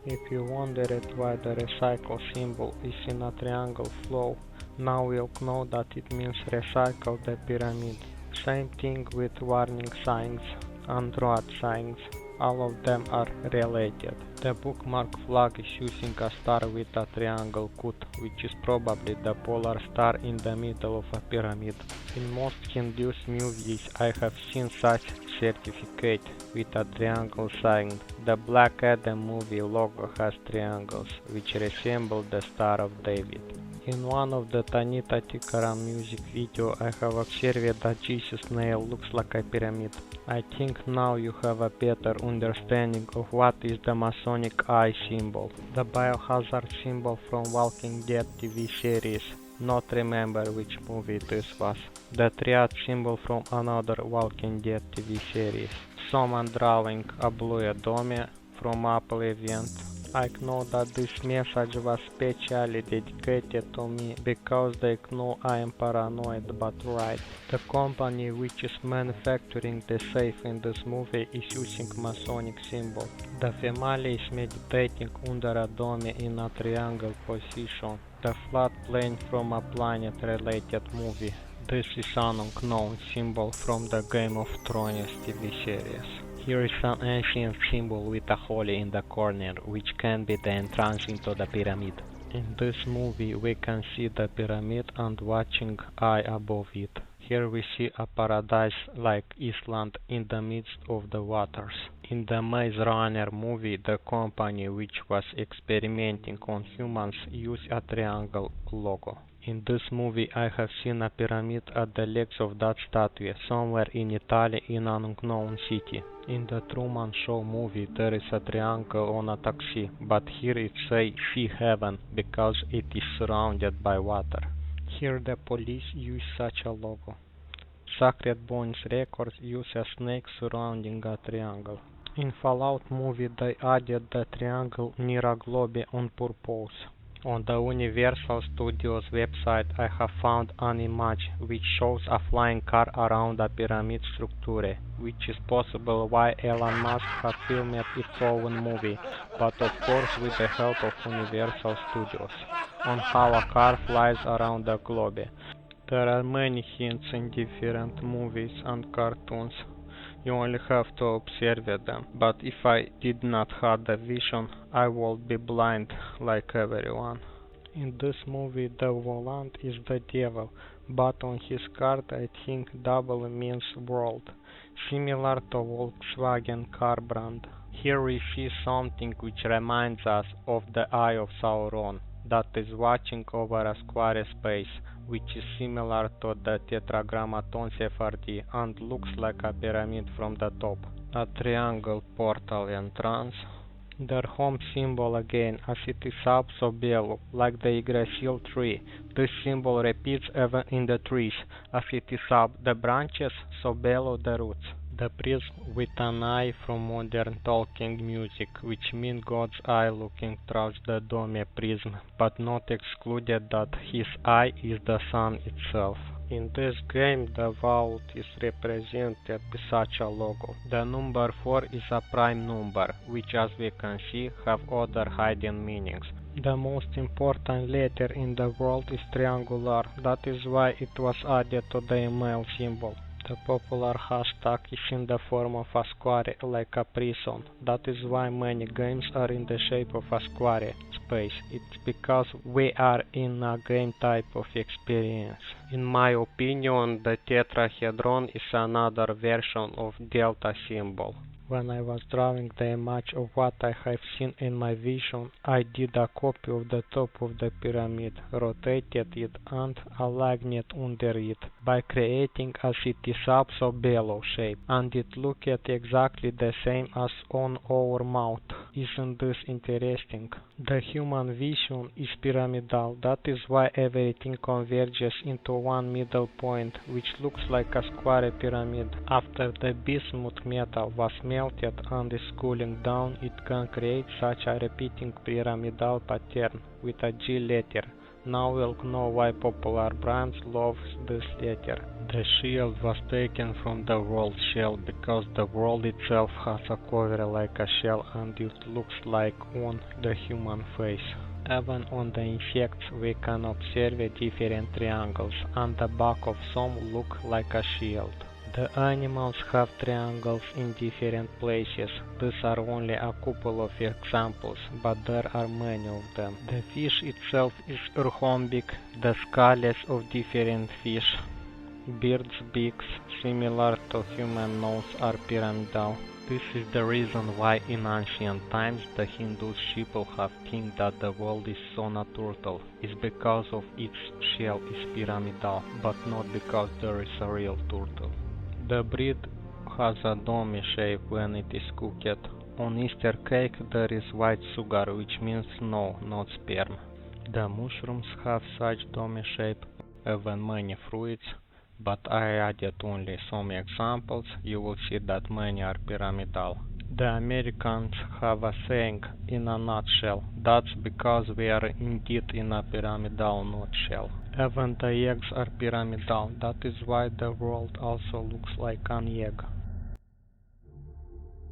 If you wondered why the recycle symbol is in a triangle flow, now you'll know that it means recycle the pyramid. Same thing with warning signs and road signs. All of them are related. The bookmark flag is using a star with a triangle cut, which is probably the polar star in the middle of a pyramid. In most Hindu movies I have seen such certificate with a triangle sign. The Black Adam movie logo has triangles, which resemble the Star of David. In one of the Tanita Tikaram music video I have observed that Jesus' nail looks like a pyramid. I think now you have a better understanding of what is the Masonic eye symbol, the biohazard symbol from Walking Dead TV series, not remember which movie this was, the triad symbol from another Walking Dead TV series, someone drawing a blue dome from Apple event. I know that this message was specially dedicated to me because they know I am paranoid, but right. The company which is manufacturing the safe in this movie is using Masonic symbol. The family is meditating under a dome in a triangle position. The flat plane from a planet-related movie. This is an unknown symbol from the Game of Thrones TV series. Here is an ancient symbol with a hole in the corner, which can be the entrance into the pyramid. In this movie we can see the pyramid and watching eye above it. Here we see a paradise like Iceland in the midst of the waters. In the Maze Runner movie, the company which was experimenting on humans used a triangle logo. In this movie I have seen a pyramid at the legs of that statue somewhere in Italy in an unknown city. In the Truman Show movie there is a triangle on a taxi, but here it says Sea Heaven because it is surrounded by water. Here the police use such a logo. Sacred Bones Records use a snake surrounding a triangle. In Fallout movie they added the triangle near a globe on purpose. On the Universal Studios website I have found an image which shows a flying car around a pyramid structure, which is possible why Elon Musk has filmed its own movie, but of course with the help of Universal Studios, on how a car flies around the globe. There are many hints in different movies and cartoons. You only have to observe them, but if I did not have the vision, I would be blind like everyone. In this movie the volant is the devil, but on his card I think double means world, similar to Volkswagen car brand. Here we see something which reminds us of the Eye of Sauron, that is watching over a square space, which is similar to the Tetragrammaton Sephardi and looks like a pyramid from the top. A triangle portal entrance. Their home symbol again, as it is up so below, like the Yggdrasil tree. This symbol repeats even in the trees, as it is up the branches, so below the roots. The prism with an eye from modern talking music, which means God's eye looking through the dome prism, but not excluded that his eye is the sun itself. In this game the vault is represented with such a logo. The number 4 is a prime number, which as we can see have other hidden meanings. The most important letter in the world is triangular, that is why it was added to the email symbol. The popular hashtag is in the form of a square, like a prison. That is why many games are in the shape of a square space. It's because we are in a game type of experience. In my opinion, the tetrahedron is another version of delta symbol. When I was drawing the image of what I have seen in my vision, I did a copy of the top of the pyramid, rotated it and aligned it under it by creating a it up so below shape, and it looked exactly the same as on our mouth. Isn't this interesting? The human vision is pyramidal, that is why everything converges into one middle point, which looks like a square pyramid. After the bismuth metal was melted and is cooling down, it can create such a repeating pyramidal pattern with a G letter, Now we'll know why popular brands love this letter. The shield was taken from the world shell because the world itself has a cover like a shell and it looks like on the human face. Even on the insects we can observe different triangles, and the back of some look like a shield. The animals have triangles in different places. These are only a couple of examples, but there are many of them. The fish itself is rhombic, the skulls of different fish. Birds' beaks, similar to human nose, are pyramidal. This is the reason why in ancient times the Hindu people have think that the world is on a turtle. It's because of its shell is pyramidal, but not because there is a real turtle. The bread has a dome shape when it is cooked. On Easter cake there is white sugar, which means snow, not sperm. The mushrooms have such dome shape, even many fruits, but I added only some examples. You will see that many are pyramidal. The Americans have a saying, in a nutshell. That's because we are indeed in a pyramidal nutshell. Even the eggs are pyramidal. That is why the world also looks like an egg.